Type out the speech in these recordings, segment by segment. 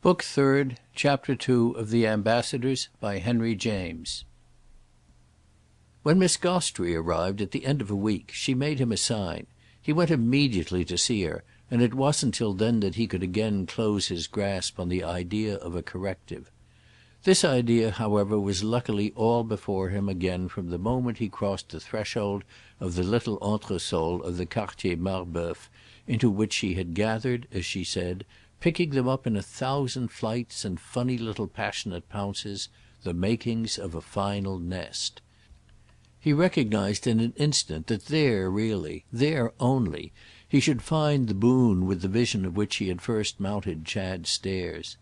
Book Third, Chapter 2 of The Ambassadors, by Henry James. When Miss Gostrey arrived at the end of a week she made him a sign. He went immediately to see her, and it wasn't till then that he could again close his grasp on the idea of a corrective. This idea, however, was luckily all before him again from the moment he crossed the threshold of the little entresol of the Quartier Marbeuf, into which she had gathered, as she said, picking them up in 1,000 flights and funny little passionate pounces, the makings of a final nest. He recognised in an instant that there really, there only, he should find the boon with the vision of which he had first mounted Chad's stairs.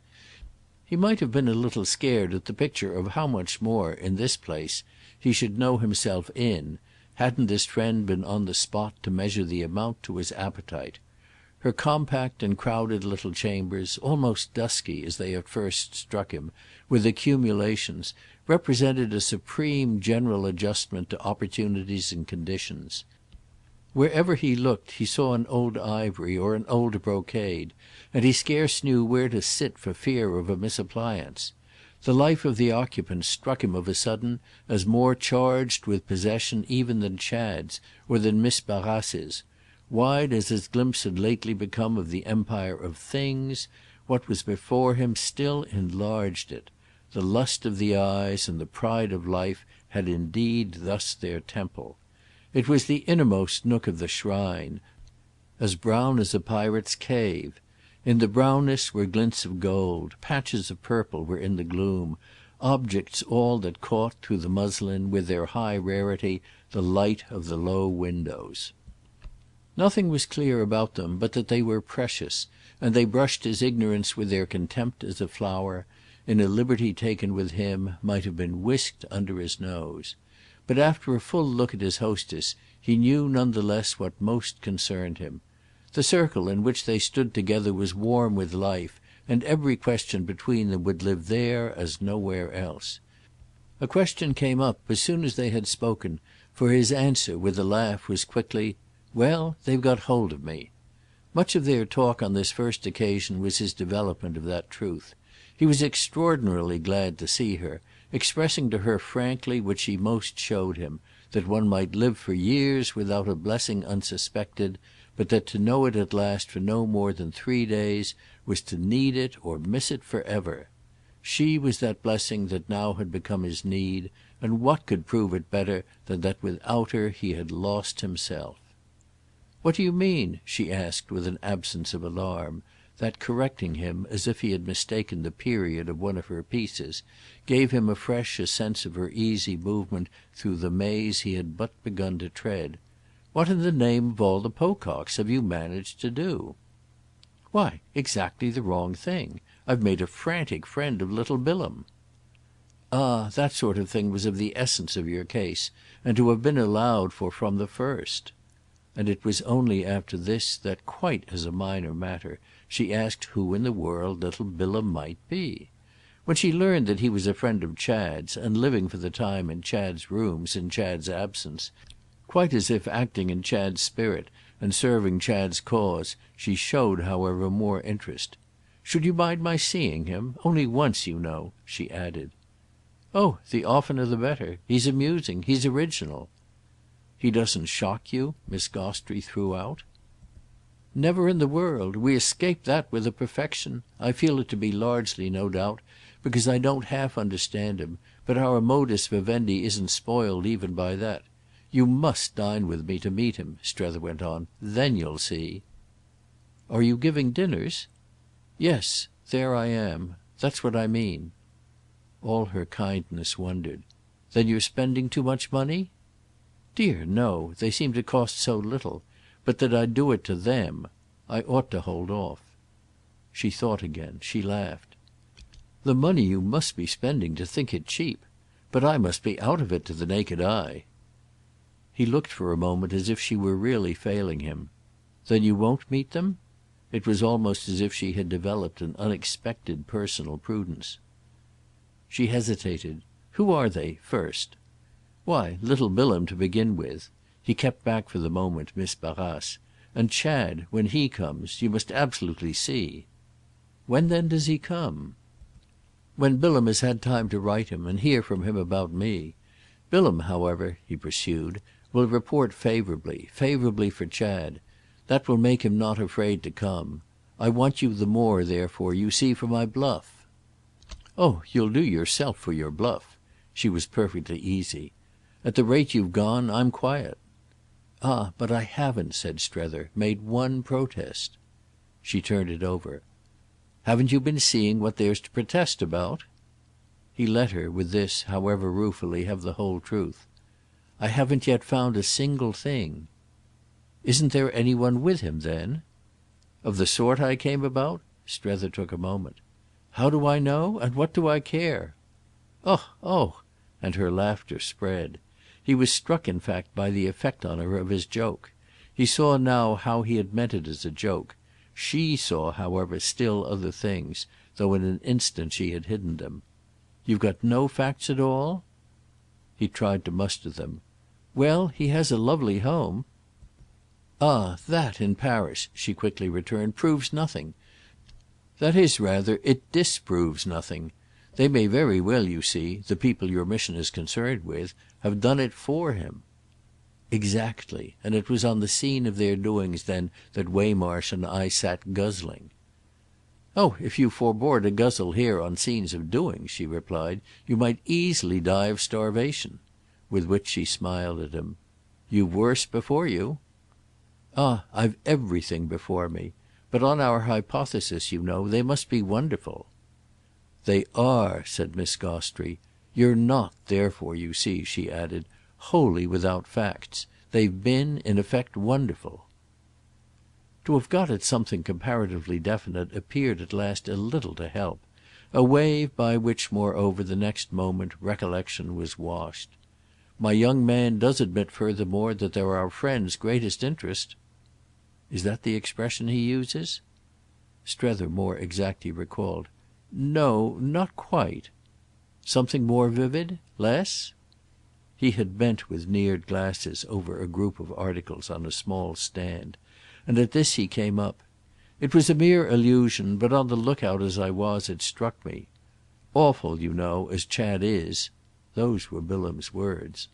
He might have been a little scared at the picture of how much more, in this place, he should know himself in, hadn't his friend been on the spot to measure the amount to his appetite. Her compact and crowded little chambers, almost dusky as they at first struck him, with accumulations, represented a supreme general adjustment to opportunities and conditions. Wherever he looked he saw an old ivory or an old brocade, and he scarce knew where to sit for fear of a misappliance. The life of the occupant struck him of a sudden as more charged with possession even than Chad's or than Miss Barrace's. Wide as his glimpse had lately become of the empire of things, what was before him still enlarged it. The lust of the eyes and the pride of life had indeed thus their temple. It was the innermost nook of the shrine, as brown as a pirate's cave. In the brownness were glints of gold, patches of purple were in the gloom, objects all that caught, through the muslin, with their high rarity, the light of the low windows. Nothing was clear about them but that they were precious, and they brushed his ignorance with their contempt as a flower, in a liberty taken with him, might have been whisked under his nose. But after a full look at his hostess he knew none the less what most concerned him. The circle in which they stood together was warm with life, and every question between them would live there as nowhere else. A question came up as soon as they had spoken, for his answer, with a laugh, was quickly, "Well, they've got hold of me." Much of their talk on this first occasion was his development of that truth. He was extraordinarily glad to see her, expressing to her frankly what she most showed him, that one might live for years without a blessing unsuspected, but that to know it at last for no more than 3 days was to need it or miss it for ever. She was that blessing that now had become his need, and what could prove it better than that without her he had lost himself? "What do you mean?" she asked with an absence of alarm, that, correcting him as if he had mistaken the period of one of her pieces, gave him afresh a sense of her easy movement through the maze he had but begun to tread. "What in the name of all the Pococks have you managed to do?" "Why, exactly the wrong thing. I've made a frantic friend of little Bilham." "Ah, that sort of thing was of the essence of your case, and to have been allowed for from the first." And it was only after this that, quite as a minor matter, she asked who in the world little Bilham might be. When she learned that he was a friend of Chad's and living for the time in Chad's rooms in Chad's absence, quite as if acting in Chad's spirit and serving Chad's cause, she showed, however, more interest. "Should you mind my seeing him? Only once, you know," she added. "Oh, the oftener the better. He's amusing. He's original." "He doesn't shock you?" Miss Gostrey threw out. "Never in the world. We escape that with a perfection. I feel it to be largely, no doubt, because I don't half understand him, but our modus vivendi isn't spoiled even by that. You must dine with me to meet him," Strether went on. "Then you'll see." "Are you giving dinners?" "Yes. There I am. That's what I mean." All her kindness wondered. "Then you're spending too much money?" "Dear no. They seem to cost so little. But that I'd do it to them. I ought to hold off." She thought again. She laughed. "The money you must be spending to think it cheap. But I must be out of it to the naked eye." He looked for a moment as if she were really failing him. "Then you won't meet them?" It was almost as if she had developed an unexpected personal prudence. She hesitated. "Who are they, first?" "Why, little Bilham to begin with." He kept back for the moment Miss Barrace. "And Chad, when he comes, you must absolutely see." When then does he come?" "When Bilham has had time to write him, and hear from him about me. Bilham, however," he pursued, "will report favourably for Chad. That will make him not afraid to come. I want you the more, therefore, you see, for my bluff." "Oh you'll do yourself for your bluff." She was perfectly easy. "At the rate you've gone I'm quiet." "Ah but I haven't," said Strether, "made one protest." She turned it over. "Haven't you been seeing what there's to protest about?" He let her, with this, however ruefully, have the whole truth. "I haven't yet found a single thing." "Isn't there any one with him then?" "Of the sort I came about?" Strether took a moment. "How do I know? And what do I care?" "Oh, oh!" And her laughter spread. He was struck in fact by the effect on her of his joke. He saw now how he had meant it as a joke. She saw, however, still other things, though in an instant she had hidden them. "You've got no facts at all?" He tried to muster them. "Well, he has a lovely home." "Ah that, in Paris," she quickly returned, "proves nothing. That is rather it disproves nothing. They may very well, you see, the people your mission is concerned with, have done it for him." "Exactly. And it was on the scene of their doings then that Waymarsh and I sat guzzling." "Oh if you forbore to guzzle here on scenes of doings," she replied, "you might easily die of starvation." With which she smiled at him. "You've worse before you." "Ah I've everything before me. But on our hypothesis, you know, they must be wonderful." "They are," said Miss Gostrey. "You're not therefore, you see," she added, "wholly without facts. They've been, in effect, wonderful." To have got at something comparatively definite appeared at last a little to help; a wave by which, moreover, the next moment, recollection was washed. "My young man does admit furthermore that they're our friend's greatest interest." "Is that the expression he uses?" Strether more exactly recalled. "No, not quite." "Something more vivid? Less?" He had bent with neared glasses over a group of articles on a small stand, and at this he came up. "It was a mere allusion, but on the look-out as I was it struck me. Awful, you know, as Chad is." Those were Bilham's words.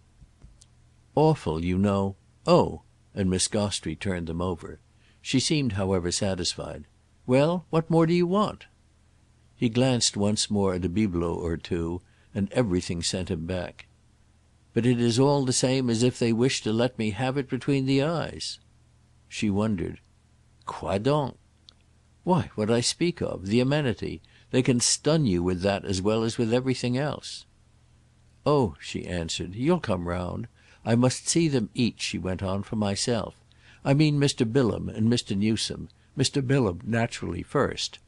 "Awful, you know. Oh!" And Miss Gostrey turned them over. She seemed, however, satisfied. "Well, what more do you want?" He glanced once more at a bibelot or two, and everything sent him back. "But it is all the same as if they wished to let me have it between the eyes." She wondered. "Quoi donc?" "Why, what I speak of. The amenity. They can stun you with that as well as with everything else." "Oh," she answered, "you'll come round. I must see them each," she went on, "for myself. I mean Mr. Bilham and Mr. Newsome. Mr. Bilham naturally first.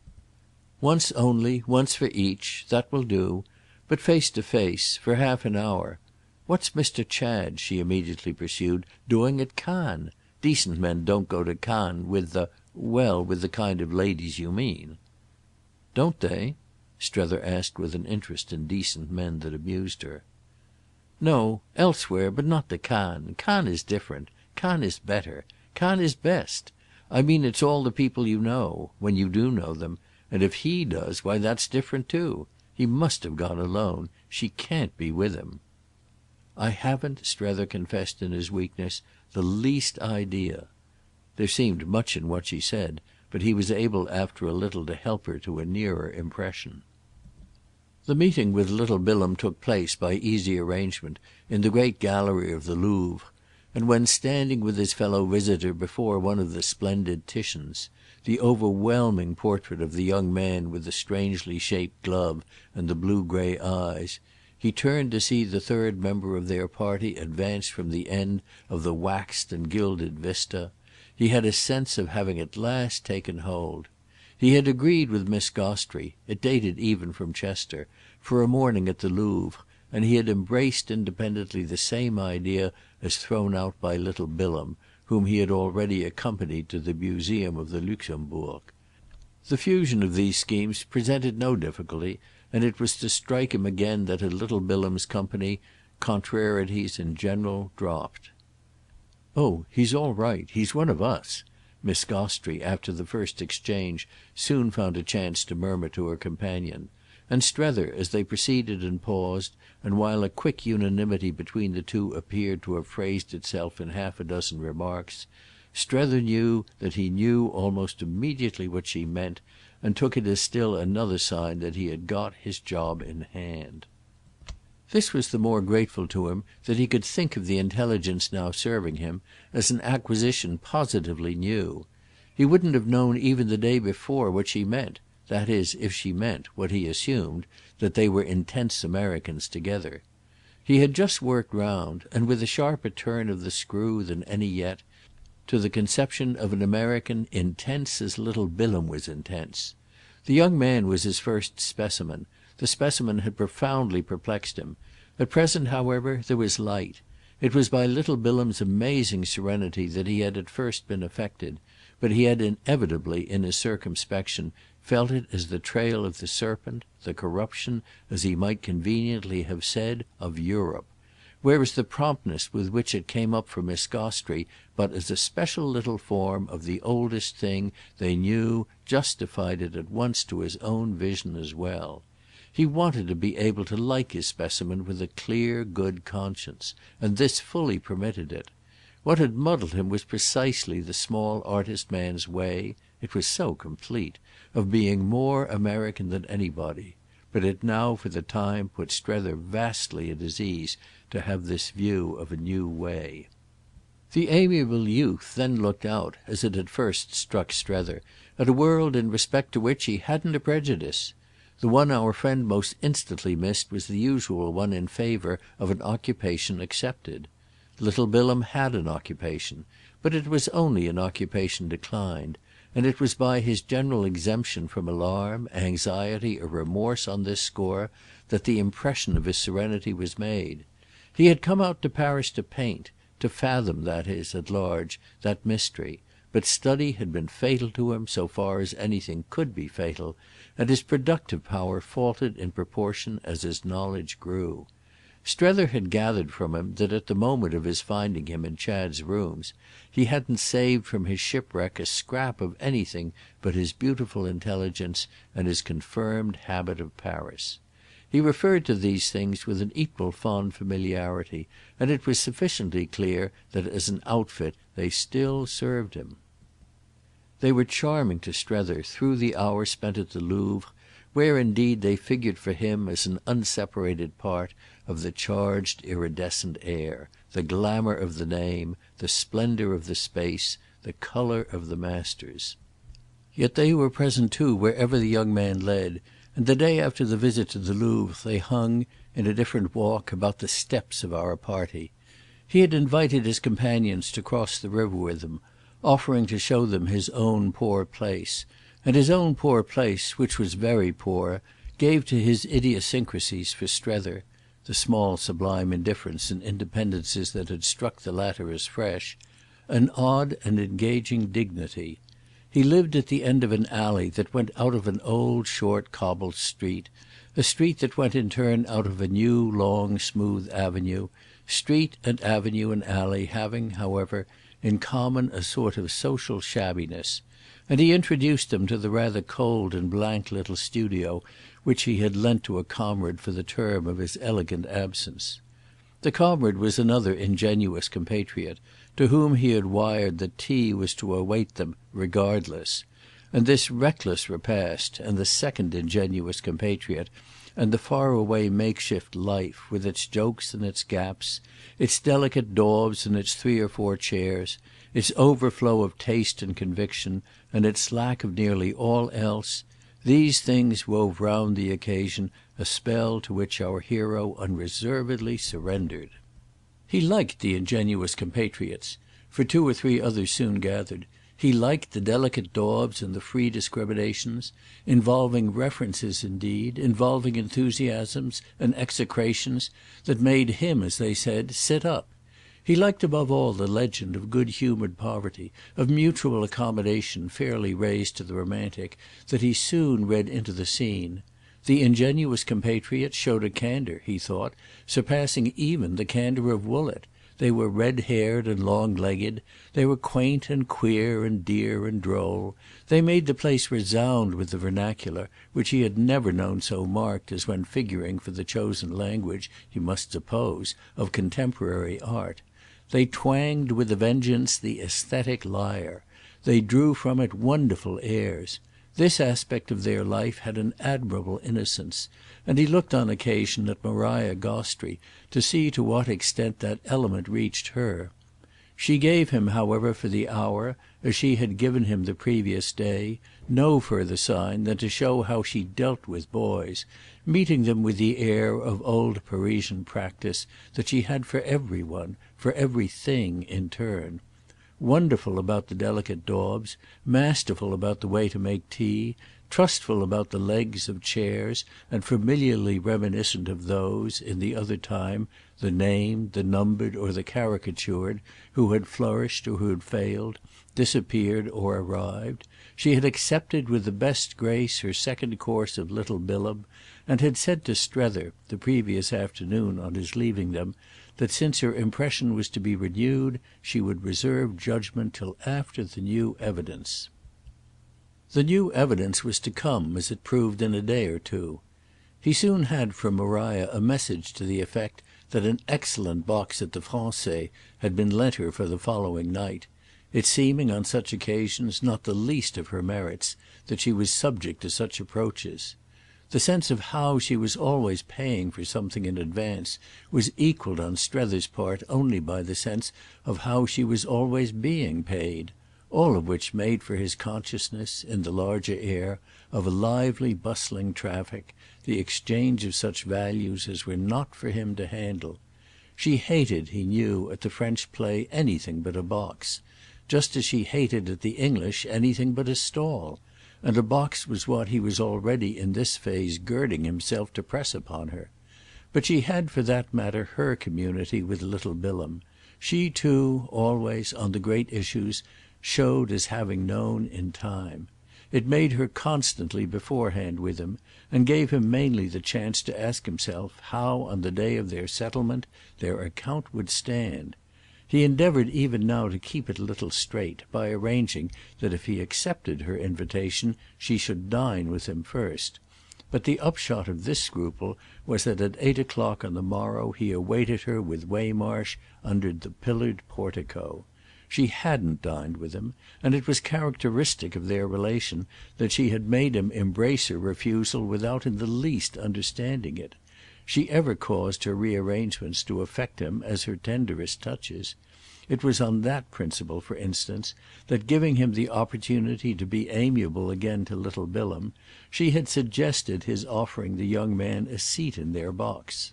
Once only, once for each. That will do. But face to face. For half an hour. What's Mr. Chad," she immediately pursued, "doing at Cannes? Decent men don't go to Cannes with with the kind of ladies you mean." "Don't they?" Strether asked with an interest in decent men that amused her. "No. Elsewhere, but not to Cannes. Cannes is different. Cannes is better. Cannes is best. I mean it's all the people you know—when you do know them. And if he does, why that's different too. He must have gone alone. She can't be with him." "I haven't," Strether confessed in his weakness, "the least idea." There seemed much in what she said, but he was able after a little to help her to a nearer impression. The meeting with little Bilham took place, by easy arrangement, in the great gallery of the Louvre, and when, standing with his fellow visitor before one of the splendid Titians, the overwhelming portrait of the young man with the strangely shaped glove and the blue-grey eyes, he turned to see the third member of their party advance from the end of the waxed and gilded vista, he had a sense of having at last taken hold. He had agreed with Miss Gostrey—it dated even from Chester—for a morning at the Louvre, and he had embraced independently the same idea as thrown out by little Bilham, whom he had already accompanied to the Museum of the Luxembourg. The fusion of these schemes presented no difficulty, and it was to strike him again that at little Bilham's company contrarieties in general dropped. "Oh he's all right. He's one of us." Miss Gostrey, after the first exchange, soon found a chance to murmur to her companion; and Strether, as they proceeded and paused, and while a quick unanimity between the two appeared to have phrased itself in half a dozen remarks, Strether knew that he knew almost immediately what she meant, and took it as still another sign that he had got his job in hand. This was the more grateful to him that he could think of the intelligence now serving him as an acquisition positively new. He wouldn't have known even the day before what she meant, that is if she meant, what he assumed, that they were intense Americans together. He had just worked round, and with a sharper turn of the screw than any yet, to the conception of an American intense as little Bilham was intense. The young man was his first specimen. The specimen had profoundly perplexed him. At present, however, there was light. It was by little Bilham's amazing serenity that he had at first been affected, but he had inevitably, in his circumspection, felt it as the trail of the serpent, the corruption, as he might conveniently have said, of Europe; whereas the promptness with which it came up for Miss Gostrey but as a special little form of the oldest thing they knew justified it at once to his own vision as well. He wanted to be able to like his specimen with a clear good conscience, and this fully permitted it. What had muddled him was precisely the small artist man's way—it was so complete—of being more American than anybody; but it now for the time put Strether vastly at his ease to have this view of a new way. The amiable youth then looked out, as it had first struck Strether, at a world in respect to which he hadn't a prejudice. The one our friend most instantly missed was the usual one in favour of an occupation accepted. Little Bilham had an occupation, but it was only an occupation declined, and it was by his general exemption from alarm, anxiety or remorse on this score that the impression of his serenity was made. He had come out to Paris to paint, to fathom, that is, at large, that mystery, but study had been fatal to him so far as anything could be fatal, and his productive power faltered in proportion as his knowledge grew. Strether had gathered from him that at the moment of his finding him in Chad's rooms he hadn't saved from his shipwreck a scrap of anything but his beautiful intelligence and his confirmed habit of Paris. He referred to these things with an equal fond familiarity, and it was sufficiently clear that as an outfit they still served him. They were charming to Strether through the hour spent at the Louvre, where indeed they figured for him as an unseparated part of the charged iridescent air, the glamour of the name, the splendour of the space, the colour of the masters. Yet they were present too wherever the young man led, and the day after the visit to the Louvre they hung, in a different walk, about the steps of our party. He had invited his companions to cross the river with him, offering to show them his own poor place, and his own poor place, which was very poor, gave to his idiosyncrasies for Strether, the small sublime indifference and independences that had struck the latter as fresh, an odd and engaging dignity. He lived at the end of an alley that went out of an old short cobbled street, a street that went in turn out of a new long smooth avenue, street and avenue and alley having, however, in common a sort of social shabbiness; and he introduced them to the rather cold and blank little studio which he had lent to a comrade for the term of his elegant absence. The comrade was another ingenuous compatriot, to whom he had wired that tea was to await them regardless; and this reckless repast, and the second ingenuous compatriot, and the far-away makeshift life, with its jokes and its gaps, its delicate daubs and its 3 or 4 chairs, its overflow of taste and conviction, and its lack of nearly all else, these things wove round the occasion a spell to which our hero unreservedly surrendered. He liked the ingenuous compatriots, for 2 or 3 others soon gathered. He liked the delicate daubs and the free discriminations, involving references indeed, involving enthusiasms and execrations, that made him, as they said, sit up. He liked above all the legend of good-humoured poverty, of mutual accommodation fairly raised to the romantic, that he soon read into the scene. The ingenuous compatriot showed a candour, he thought, surpassing even the candour of Woollett, They were red-haired and long-legged. They were quaint and queer and dear and droll. They made the place resound with the vernacular, which he had never known so marked as when figuring for the chosen language, he must suppose, of contemporary art. They twanged with a vengeance the aesthetic lyre. They drew from it wonderful airs. This aspect of their life had an admirable innocence, and he looked on occasion at Maria Gostrey to see to what extent that element reached her. She gave him, however, for the hour, as she had given him the previous day, no further sign than to show how she dealt with boys, meeting them with the air of old Parisian practice that she had for every one, for everything in turn. Wonderful about the delicate daubs, masterful about the way to make tea, trustful about the legs of chairs, and familiarly reminiscent of those, in the other time, the named, the numbered or the caricatured, who had flourished or who had failed, disappeared or arrived, she had accepted with the best grace her second course of little Bilham, and had said to Strether, the previous afternoon on his leaving them, that since her impression was to be renewed she would reserve judgment till after the new evidence. The new evidence was to come, as it proved, in a day or two. He soon had from Maria a message to the effect that an excellent box at the Français had been lent her for the following night, it seeming on such occasions not the least of her merits that she was subject to such approaches. The sense of how she was always paying for something in advance was equalled on Strether's part only by the sense of how she was always being paid; all of which made for his consciousness, in the larger air, of a lively bustling traffic, the exchange of such values as were not for him to handle. She hated, he knew, at the French play anything but a box, just as she hated at the English anything but a stall, and a box was what he was already in this phase girding himself to press upon her. But she had for that matter her community with little Bilham. She too, always, on the great issues, showed as having known in time. It made her constantly beforehand with him, and gave him mainly the chance to ask himself how on the day of their settlement their account would stand. He endeavoured even now to keep it a little straight by arranging that if he accepted her invitation she should dine with him first. But the upshot of this scruple was that at 8 o'clock on the morrow he awaited her with Waymarsh under the pillared portico. She hadn't dined with him, and it was characteristic of their relation that she had made him embrace her refusal without in the least understanding it. She ever caused her rearrangements to affect him as her tenderest touches. It was on that principle, for instance, that, giving him the opportunity to be amiable again to little Bilham, she had suggested his offering the young man a seat in their box.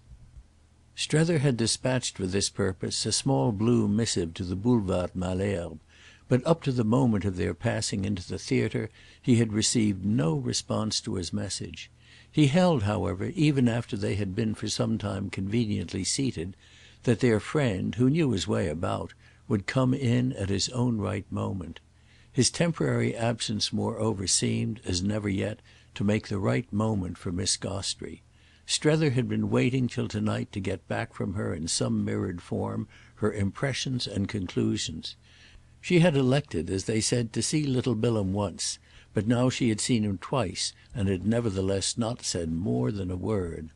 Strether had dispatched for this purpose a small blue missive to the Boulevard Malesherbes, but up to the moment of their passing into the theatre he had received no response to his message. He held, however, even after they had been for some time conveniently seated, that their friend, who knew his way about, would come in at his own right moment. His temporary absence moreover seemed, as never yet, to make the right moment for Miss Gostrey. Strether had been waiting till tonight to get back from her in some mirrored form her impressions and conclusions. She had elected, as they said, to see little Bilham once, but now she had seen him twice and had nevertheless not said more than a word.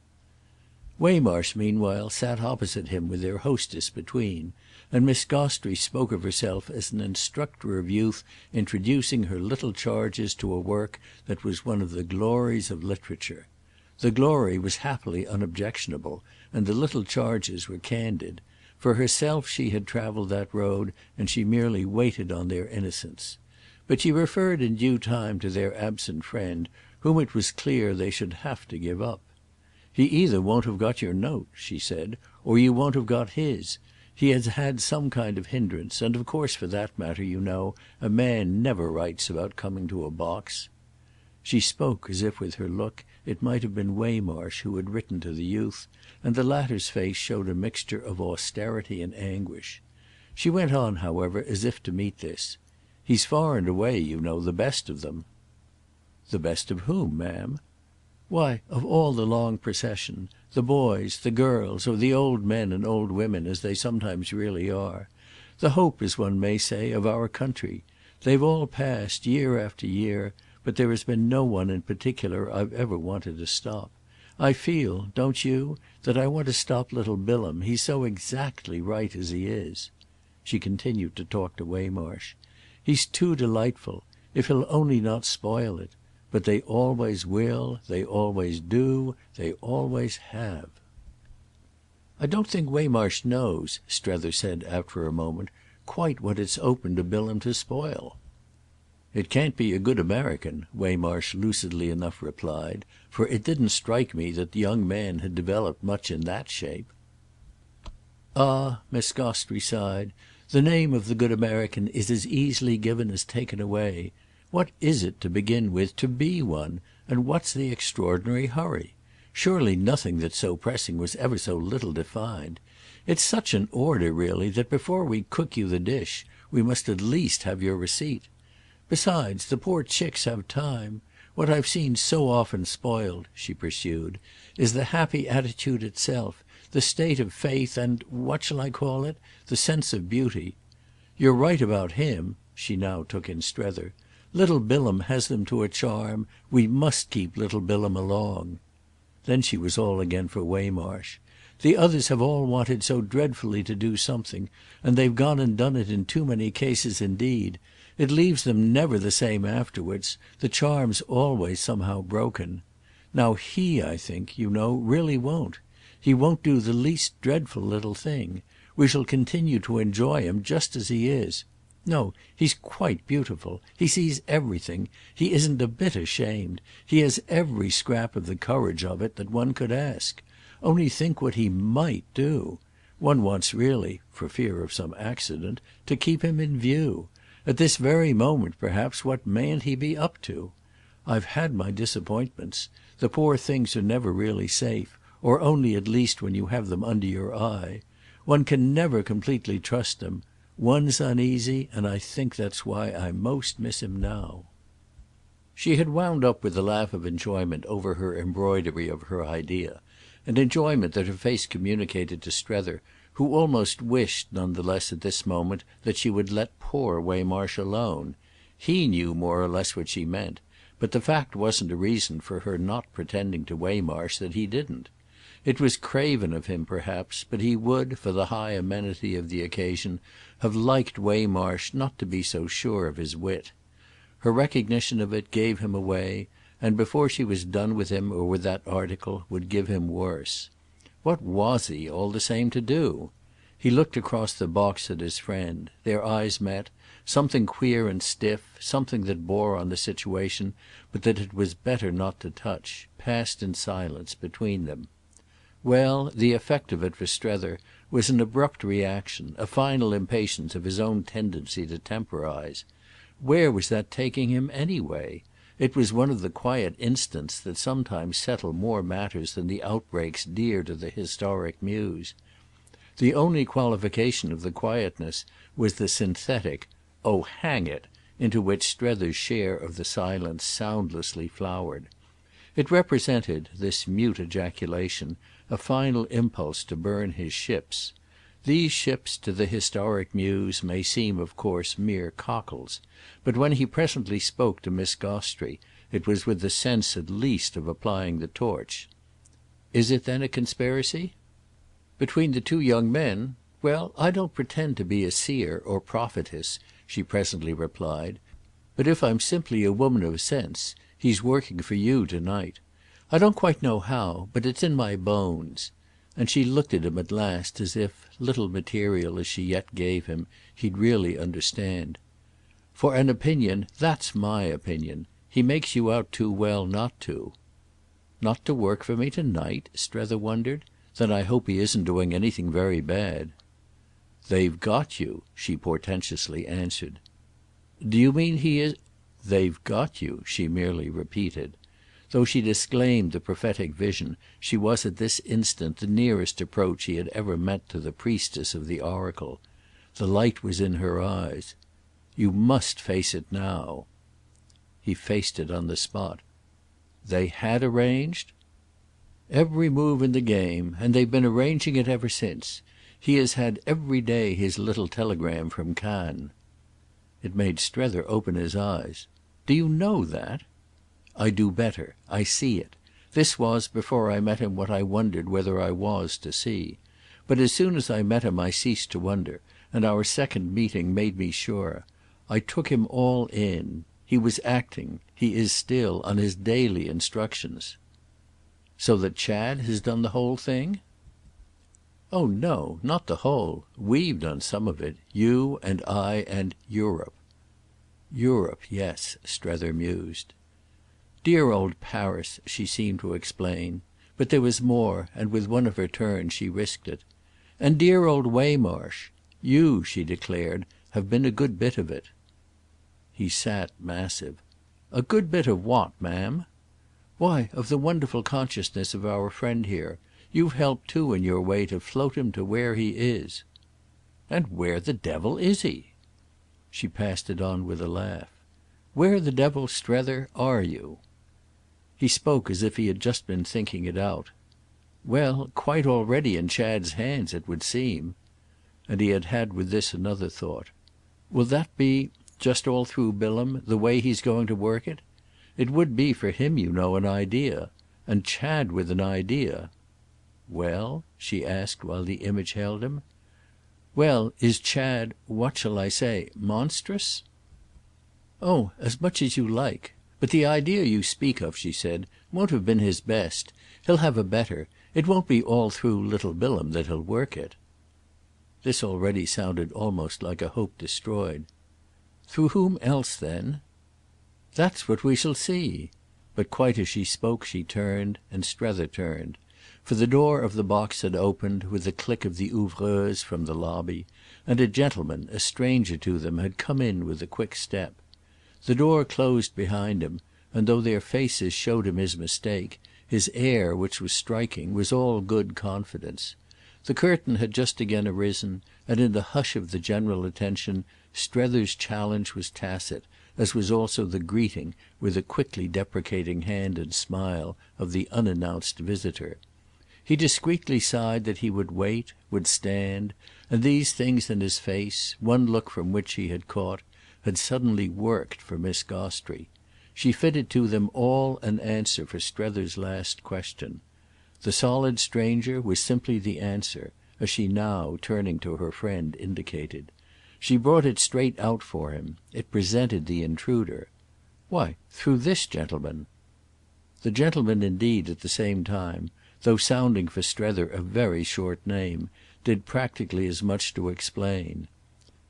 Waymarsh meanwhile sat opposite him with their hostess between, and Miss Gostrey spoke of herself as an instructor of youth introducing her little charges to a work that was one of the glories of literature. The glory was happily unobjectionable, and the little charges were candid. For herself she had travelled that road, and she merely waited on their innocence. But she referred in due time to their absent friend, whom it was clear they should have to give up. "He either won't have got your note," she said, "or you won't have got his. He has had some kind of hindrance, and of course, for that matter, you know, a man never writes about coming to a box." She spoke as if with her look it might have been Waymarsh who had written to the youth, and the latter's face showed a mixture of austerity and anguish. She went on, however, as if to meet this. "He's far and away, you know, the best of them." "The best of whom, ma'am?" Why, of all the long procession, the boys, the girls, or the old men and old women, as they sometimes really are, the hope, as one may say, of our country, they've all passed, year after year, but there has been no one in particular I've ever wanted to stop. I feel, don't you, that I want to stop little Bilham, he's so exactly right as he is." She continued to talk to Waymarsh. "He's too delightful, if he'll only not spoil it. But they always will, they always do, they always have." "I don't think Waymarsh knows," Strether said after a moment, "quite what it's open to Bilham to spoil." "It can't be a good American," Waymarsh lucidly enough replied, "for it didn't strike me that the young man had developed much in that shape." "Ah," Miss Gostrey sighed, "the name of the good American is as easily given as taken away. What is it, to begin with, to be one, and what's the extraordinary hurry? Surely nothing that's so pressing was ever so little defined. It's such an order, really, that before we cook you the dish we must at least have your receipt. Besides, the poor chicks have time. What I've seen so often spoiled," she pursued, "is the happy attitude itself, the state of faith and—what shall I call it?—the sense of beauty. You're right about him," she now took in Strether. "Little Bilham has them to a charm. We must keep little Bilham along." Then she was all again for Waymarsh. "The others have all wanted so dreadfully to do something, and they've gone and done it in too many cases indeed. It leaves them never the same afterwards. The charm's always somehow broken. Now he, I think, you know, really won't. He won't do the least dreadful little thing. We shall continue to enjoy him just as he is. No, he's quite beautiful. He sees everything. He isn't a bit ashamed. He has every scrap of the courage of it that one could ask. Only think what he might do. One wants really, for fear of some accident, to keep him in view. At this very moment, perhaps, what mayn't he be up to? I've had my disappointments. The poor things are never really safe, or only at least when you have them under your eye. One can never completely trust them. One's uneasy, and I think that's why I most miss him now." She had wound up with a laugh of enjoyment over her embroidery of her idea, an enjoyment that her face communicated to Strether, who almost wished, none the less at this moment, that she would let poor Waymarsh alone. He knew more or less what she meant, but the fact wasn't a reason for her not pretending to Waymarsh that he didn't. It was craven of him perhaps, but he would, for the high amenity of the occasion, have liked Waymarsh not to be so sure of his wit. Her recognition of it gave him away, and before she was done with him or with that article would give him worse. What was he, all the same, to do? He looked across the box at his friend. Their eyes met, something queer and stiff, something that bore on the situation but that it was better not to touch, passed in silence between them. Well, the effect of it for Strether was an abrupt reaction, a final impatience of his own tendency to temporise. Where was that taking him anyway? It was one of the quiet instants that sometimes settle more matters than the outbreaks dear to the historic muse. The only qualification of the quietness was the synthetic "Oh hang it!" into which Strether's share of the silence soundlessly flowered. It represented, this mute ejaculation, a final impulse to burn his ships. These ships, to the historic muse, may seem of course mere cockles, but when he presently spoke to Miss Gostrey it was with the sense at least of applying the torch. "Is it then a conspiracy?" "Between the two young men? Well, I don't pretend to be a seer or prophetess," she presently replied, "but if I'm simply a woman of sense he's working for you to-night. I don't quite know how, but it's in my bones." And she looked at him at last as if, little material as she yet gave him, he'd really understand. "For an opinion, that's my opinion. He makes you out too well not to." "Not to work for me to-night?" Strether wondered. "Then I hope he isn't doing anything very bad." "They've got you," she portentously answered. "Do you mean he is—?" "They've got you," she merely repeated. Though she disclaimed the prophetic vision, she was at this instant the nearest approach he had ever met to the priestess of the oracle. The light was in her eyes. "You must face it now." He faced it on the spot. They had arranged? Every move in the game, and they've been arranging it ever since. He has had every day his little telegram from Cannes." It made Strether open his eyes. "Do you know that?" "I do better. I see it. This was, before I met him, what I wondered whether I was to see. But as soon as I met him I ceased to wonder, and our second meeting made me sure. I took him all in. He was acting—he is still—on his daily instructions." "So that Chad has done the whole thing?" "Oh no, not the whole. We've done some of it. You and I and Europe." "Europe, yes," Strether mused. "Dear old Paris," she seemed to explain. But there was more, and with one of her turns she risked it. "And dear old Waymarsh. You," she declared, "have been a good bit of it." He sat massive. "A good bit of what, ma'am?" "Why of the wonderful consciousness of our friend here. You've helped too in your way to float him to where he is." "And where the devil is he?" She passed it on with a laugh. "Where the devil, Strether, are you?" He spoke as if he had just been thinking it out. "Well, quite already in Chad's hands, it would seem." And he had had with this another thought. "Will that be, just all through Bilham, the way he's going to work it? It would be, for him, you know, an idea. And Chad with an idea—" "Well?" she asked while the image held him. "Well, is Chad, what shall I say, monstrous?" "Oh as much as you like. But the idea you speak of," she said, "won't have been his best. He'll have a better. It won't be all through little Bilham that he'll work it." This already sounded almost like a hope destroyed. "Through whom else then?" "That's what we shall see." But quite as she spoke she turned, and Strether turned. For the door of the box had opened, with the click of the ouvreuse, from the lobby, and a gentleman, a stranger to them, had come in with a quick step. The door closed behind him, and though their faces showed him his mistake, his air, which was striking, was all good confidence. The curtain had just again arisen, and in the hush of the general attention Strether's challenge was tacit, as was also the greeting, with a quickly deprecating hand and smile, of the unannounced visitor. He discreetly sighed that he would wait, would stand, and these things in his face, one look from which he had caught, had suddenly worked for Miss Gostrey. She fitted to them all an answer for Strether's last question. The solid stranger was simply the answer, as she now, turning to her friend, indicated. She brought it straight out for him. It presented the intruder. "Why, through this gentleman." The gentleman indeed, at the same time, though sounding for Strether a very short name, did practically as much to explain.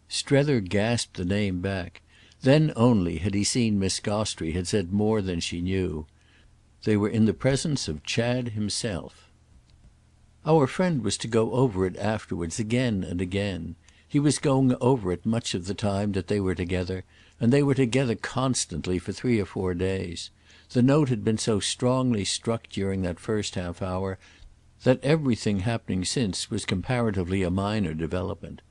Strether gasped the name back. Then only had he seen Miss Gostrey had said more than she knew. They were in the presence of Chad himself. Our friend was to go over it afterwards again and again. He was going over it much of the time that they were together, and they were together constantly for 3 or 4 days. The note had been so strongly struck during that first half hour that everything happening since was comparatively a minor development.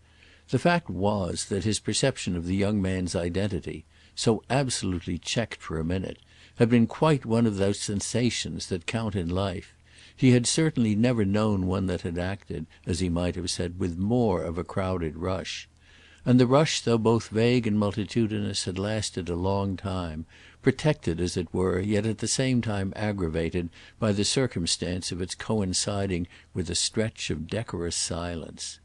The fact was that his perception of the young man's identity, so absolutely checked for a minute, had been quite one of those sensations that count in life. He had certainly never known one that had acted, as he might have said, with more of a crowded rush. And the rush, though both vague and multitudinous, had lasted a long time, protected, as it were, yet at the same time aggravated by the circumstance of its coinciding with a stretch of decorous silence.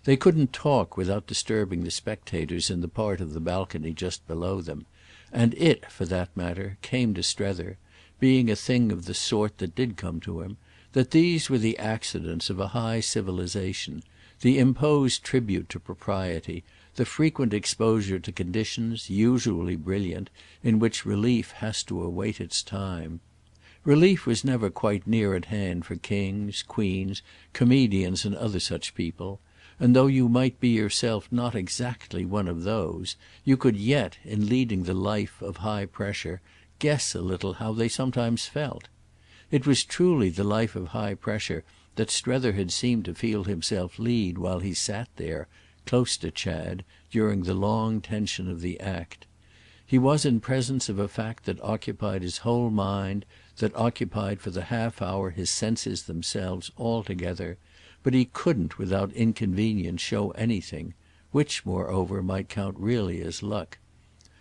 They couldn't talk without disturbing the spectators in the part of the balcony just below them, and it, for that matter, came to Strether, being a thing of the sort that did come to him, that these were the accidents of a high civilization, the imposed tribute to propriety, the frequent exposure to conditions, usually brilliant, in which relief has to await its time. Relief was never quite near at hand for kings, queens, comedians and other such people, and though you might be yourself not exactly one of those, you could yet, in leading the life of high pressure, guess a little how they sometimes felt. It was truly the life of high pressure that Strether had seemed to feel himself lead while he sat there, close to Chad, during the long tension of the act. He was in presence of a fact that occupied his whole mind, that occupied for the half hour his senses themselves altogether, but he couldn't without inconvenience show anything, which moreover might count really as luck.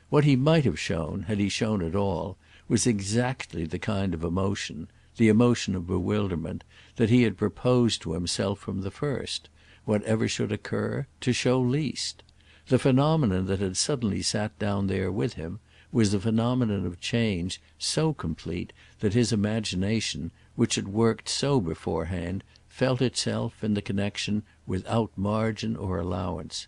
What he might have shown, had he shown at all, was exactly the kind of emotion, the emotion of bewilderment, that he had proposed to himself from the first, whatever should occur, to show least. The phenomenon that had suddenly sat down there with him was the phenomenon of change so complete that his imagination, which had worked so beforehand, felt itself, in the connexion, without margin or allowance.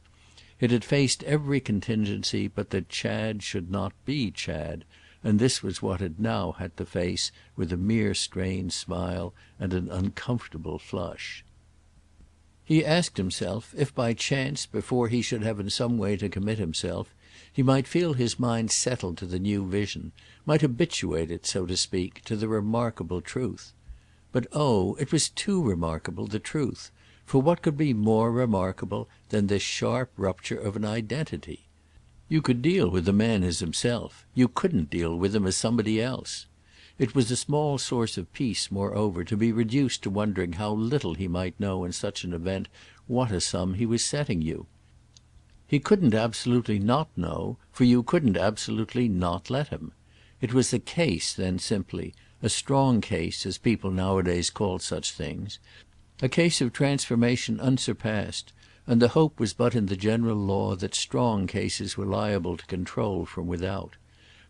It had faced every contingency but that Chad should not be Chad, and this was what it now had to face with a mere strained smile and an uncomfortable flush. He asked himself if by chance, before he should have in some way to commit himself, he might feel his mind settled to the new vision, might habituate it, so to speak, to the remarkable truth. But oh, it was too remarkable, the truth, for what could be more remarkable than this sharp rupture of an identity? You could deal with the man as himself, you couldn't deal with him as somebody else. It was a small source of peace, moreover, to be reduced to wondering how little he might know in such an event what a sum he was setting you. He couldn't absolutely not know, for you couldn't absolutely not let him. It was a case then simply, a strong case, as people nowadays called such things, a case of transformation unsurpassed, and the hope was but in the general law that strong cases were liable to control from without.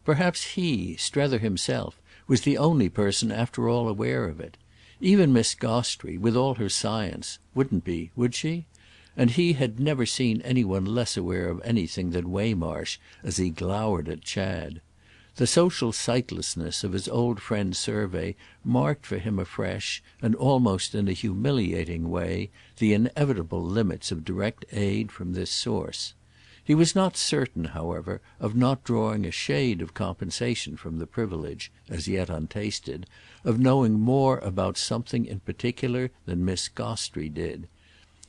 Perhaps he, Strether himself, was the only person after all aware of it. Even Miss Gostrey, with all her science, wouldn't be, would she? And he had never seen any one less aware of anything than Waymarsh as he glowered at Chad. The social sightlessness of his old friend's survey marked for him afresh, and almost in a humiliating way, the inevitable limits of direct aid from this source. He was not certain, however, of not drawing a shade of compensation from the privilege, as yet untasted, of knowing more about something in particular than Miss Gostrey did.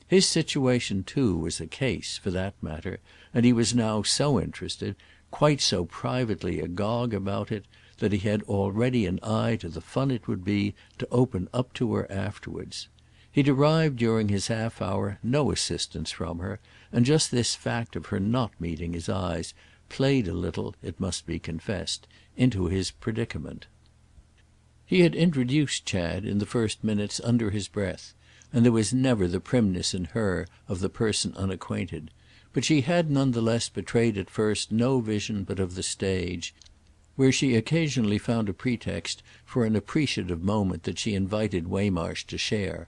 His situation too was a case, for that matter, and he was now so interested, quite so privately agog about it, that he had already an eye to the fun it would be to open up to her afterwards. He derived during his half hour no assistance from her, and just this fact of her not meeting his eyes played a little, it must be confessed, into his predicament. He had introduced Chad in the first minutes under his breath, and there was never the primness in her of the person unacquainted, but she had none the less betrayed at first no vision but of the stage, where she occasionally found a pretext for an appreciative moment that she invited Waymarsh to share.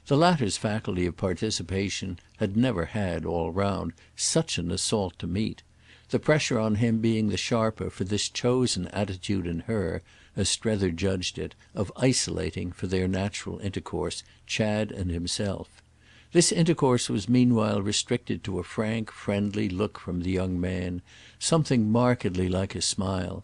The latter's faculty of participation had never had, all round, such an assault to meet, the pressure on him being the sharper for this chosen attitude in her, as Strether judged it, of isolating, for their natural intercourse, Chad and himself. This intercourse was meanwhile restricted to a frank, friendly look from the young man, something markedly like a smile,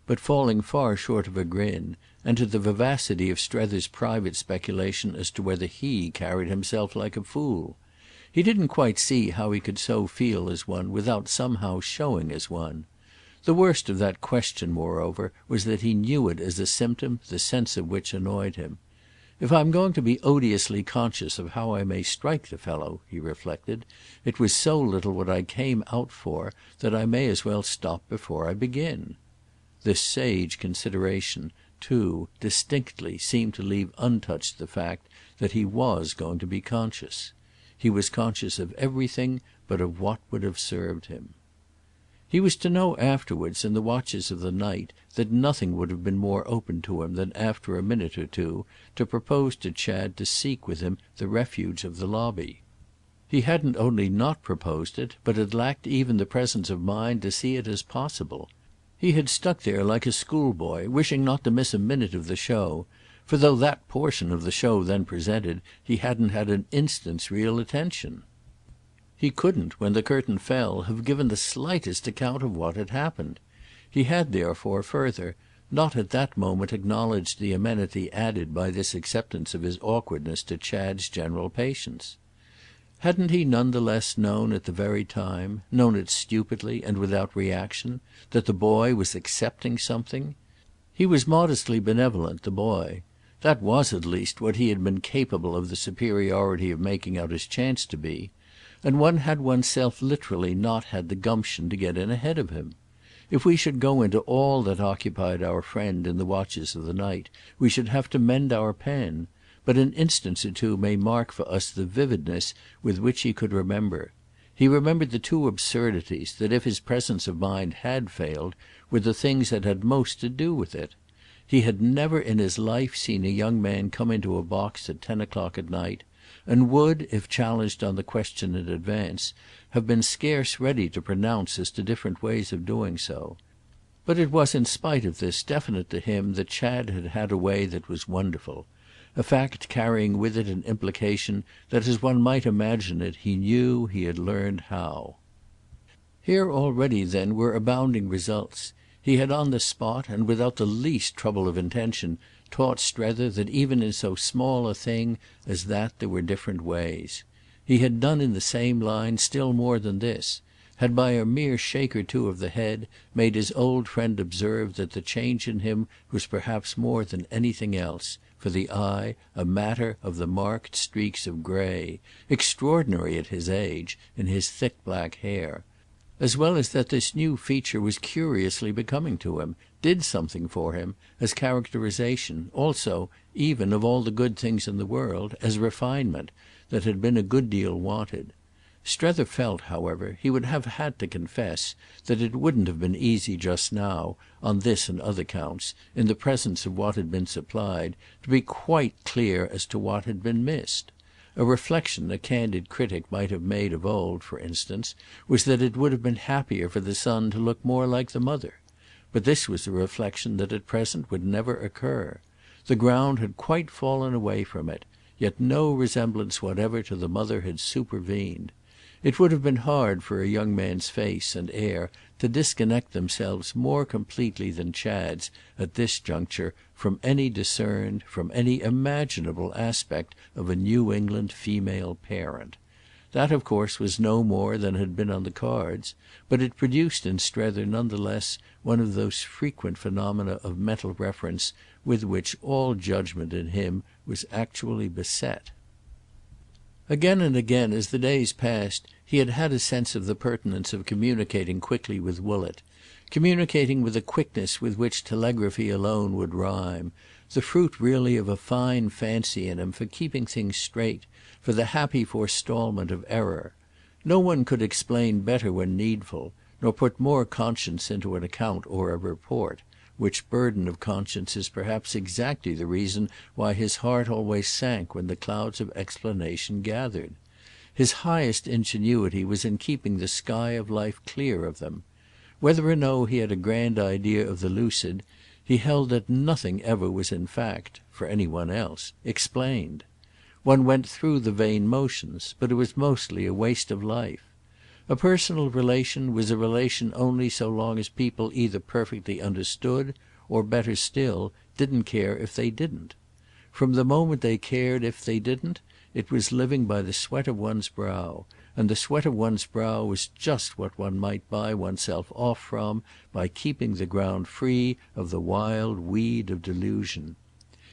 but falling far short of a grin, and to the vivacity of Strether's private speculation as to whether he carried himself like a fool. He didn't quite see how he could so feel as one without somehow showing as one. The worst of that question moreover was that he knew it as a symptom the sense of which annoyed him. "If I'm going to be odiously conscious of how I may strike the fellow," he reflected, "it was so little what I came out for that I may as well stop before I begin." This sage consideration, too, distinctly seemed to leave untouched the fact that he was going to be conscious. He was conscious of everything but of what would have served him. He was to know afterwards, in the watches of the night, that nothing would have been more open to him than after a minute or two to propose to Chad to seek with him the refuge of the lobby. He hadn't only not proposed it, but had lacked even the presence of mind to see it as possible. He had stuck there like a schoolboy, wishing not to miss a minute of the show, for though that portion of the show then presented he hadn't had an instant's real attention. He couldn't, when the curtain fell, have given the slightest account of what had happened. He had therefore, further, not at that moment acknowledged the amenity added by this acceptance of his awkwardness to Chad's general patience. Hadn't he none the less known at the very time, known it stupidly and without reaction, that the boy was accepting something? He was modestly benevolent, the boy. That was at least what he had been capable of the superiority of making out his chance to be, and one had one's self literally not had the gumption to get in ahead of him. If we should go into all that occupied our friend in the watches of the night we should have to mend our pen, but an instance or two may mark for us the vividness with which he could remember. He remembered the two absurdities that, if his presence of mind had failed, were the things that had most to do with it. He had never in his life seen a young man come into a box at 10 o'clock at night, and would, if challenged on the question in advance, have been scarce ready to pronounce as to different ways of doing so. But it was in spite of this definite to him that Chad had had a way that was wonderful, a fact carrying with it an implication that, as one might imagine it, he knew he had learned how. Here already then were abounding results. He had on the spot, and without the least trouble of intention, taught Strether that even in so small a thing as that there were different ways. He had done in the same line still more than this, had by a mere shake or two of the head made his old friend observe that the change in him was perhaps more than anything else, for the eye, a matter of the marked streaks of grey, extraordinary at his age, in his thick black hair; as well as that this new feature was curiously becoming to him, did something for him, as characterisation, also, even of all the good things in the world, as refinement, that had been a good deal wanted. Strether felt, however, he would have had to confess, that it wouldn't have been easy just now, on this and other counts, in the presence of what had been supplied, to be quite clear as to what had been missed. A reflexion a candid critic might have made of old, for instance, was that it would have been happier for the son to look more like the mother. But this was a reflexion that at present would never occur. The ground had quite fallen away from it, yet no resemblance whatever to the mother had supervened. It would have been hard for a young man's face and air to disconnect themselves more completely than Chad's at this juncture from any discerned, from any imaginable aspect of a New England female parent. That of course was no more than had been on the cards, but it produced in Strether none the less one of those frequent phenomena of mental reference with which all judgment in him was actually beset. Again and again, as the days passed, he had had a sense of the pertinence of communicating quickly with Woollett, communicating with a quickness with which telegraphy alone would rhyme, the fruit really of a fine fancy in him for keeping things straight, for the happy forestalment of error. No one could explain better when needful, nor put more conscience into an account or a report, which burden of conscience is perhaps exactly the reason why his heart always sank when the clouds of explanation gathered. His highest ingenuity was in keeping the sky of life clear of them. Whether or no he had a grand idea of the lucid, he held that nothing ever was in fact, for any one else, explained. One went through the vain motions, but it was mostly a waste of life. A personal relation was a relation only so long as people either perfectly understood or, better still, didn't care if they didn't. From the moment they cared if they didn't, it was living by the sweat of one's brow, and the sweat of one's brow was just what one might buy oneself off from by keeping the ground free of the wild weed of delusion.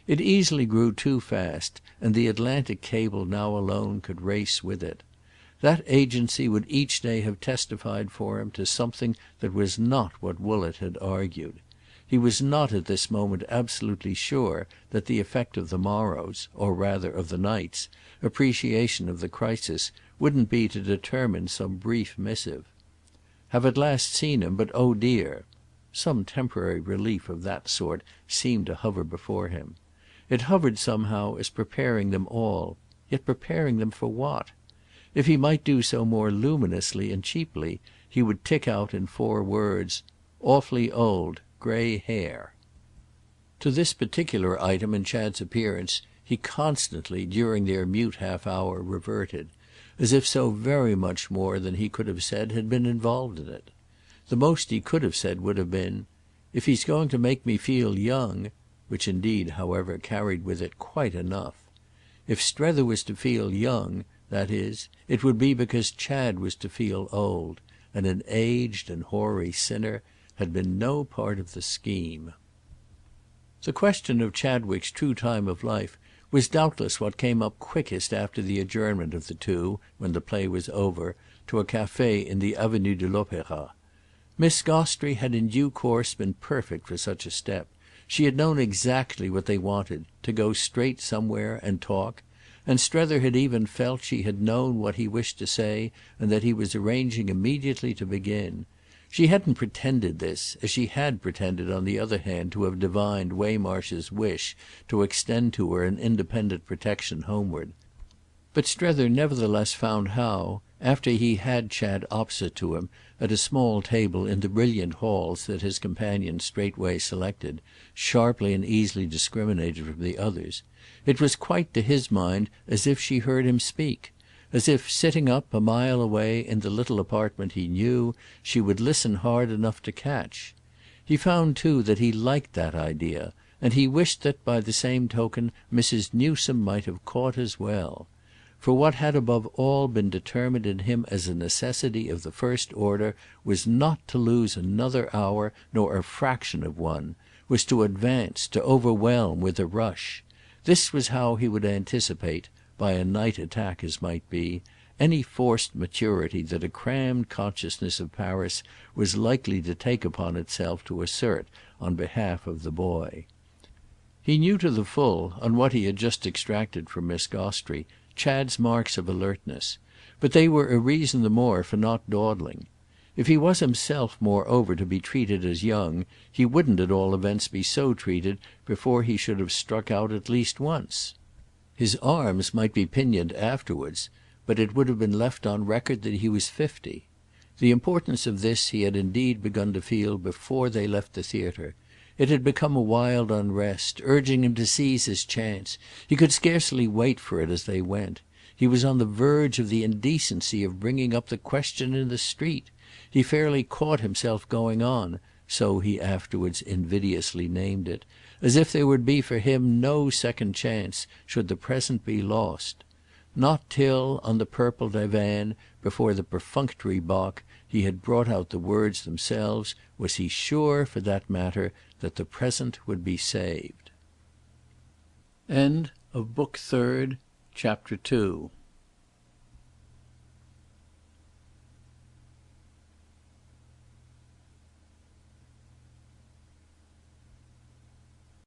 It easily grew too fast, and the Atlantic cable now alone could race with it. That agency would each day have testified for him to something that was not what Woollett had argued. He was not at this moment absolutely sure that the effect of the morrow's, or rather of the night's, appreciation of the crisis wouldn't be to determine some brief missive. Have at last seen him, but oh dear! Some temporary relief of that sort seemed to hover before him. It hovered somehow as preparing them all, yet preparing them for what? If he might do so more luminously and cheaply, he would tick out in 4 words, "Awfully old, grey hair." To this particular item in Chad's appearance he constantly, during their mute half-hour, reverted, as if so very much more than he could have said had been involved in it. The most he could have said would have been, "If he's going to make me feel young," which indeed, however, carried with it quite enough. If Strether was to feel young, that is, it would be because Chad was to feel old, and an aged and hoary sinner had been no part of the scheme. The question of Chadwick's true time of life was doubtless what came up quickest after the adjournment of the two, when the play was over, to a café in the Avenue de l'Opéra. Miss Gostrey had in due course been perfect for such a step. She had known exactly what they wanted, to go straight somewhere and talk, and Strether had even felt she had known what he wished to say and that he was arranging immediately to begin. She hadn't pretended this, as she had pretended on the other hand to have divined Waymarsh's wish to extend to her an independent protection homeward. But Strether nevertheless found how, after he had Chad opposite to him at a small table in the brilliant halls that his companion straightway selected, sharply and easily discriminated from the others, it was quite to his mind as if she heard him speak, as if, sitting up a mile away in the little apartment he knew, she would listen hard enough to catch. He found too that he liked that idea, and he wished that, by the same token, Mrs. Newsome might have caught as well. For what had above all been determined in him as a necessity of the first order was not to lose another hour nor a fraction of one, was to advance, to overwhelm with a rush. This was how he would anticipate, by a night attack as might be, any forced maturity that a crammed consciousness of Paris was likely to take upon itself to assert on behalf of the boy. He knew to the full, on what he had just extracted from Miss Gostrey, Chad's marks of alertness, but they were a reason the more for not dawdling. If he was himself moreover to be treated as young, he wouldn't at all events be so treated before he should have struck out at least once. His arms might be pinioned afterwards, but it would have been left on record that he was 50. The importance of this he had indeed begun to feel before they left the theatre. It had become a wild unrest, urging him to seize his chance. He could scarcely wait for it as they went. He was on the verge of the indecency of bringing up the question in the street. He fairly caught himself going on, so he afterwards invidiously named it, as if there would be for him no second chance should the present be lost. Not till, on the purple divan, before the perfunctory Bach, he had brought out the words themselves, was he sure, for that matter, that the present would be saved. End of Book Third, Chapter 2.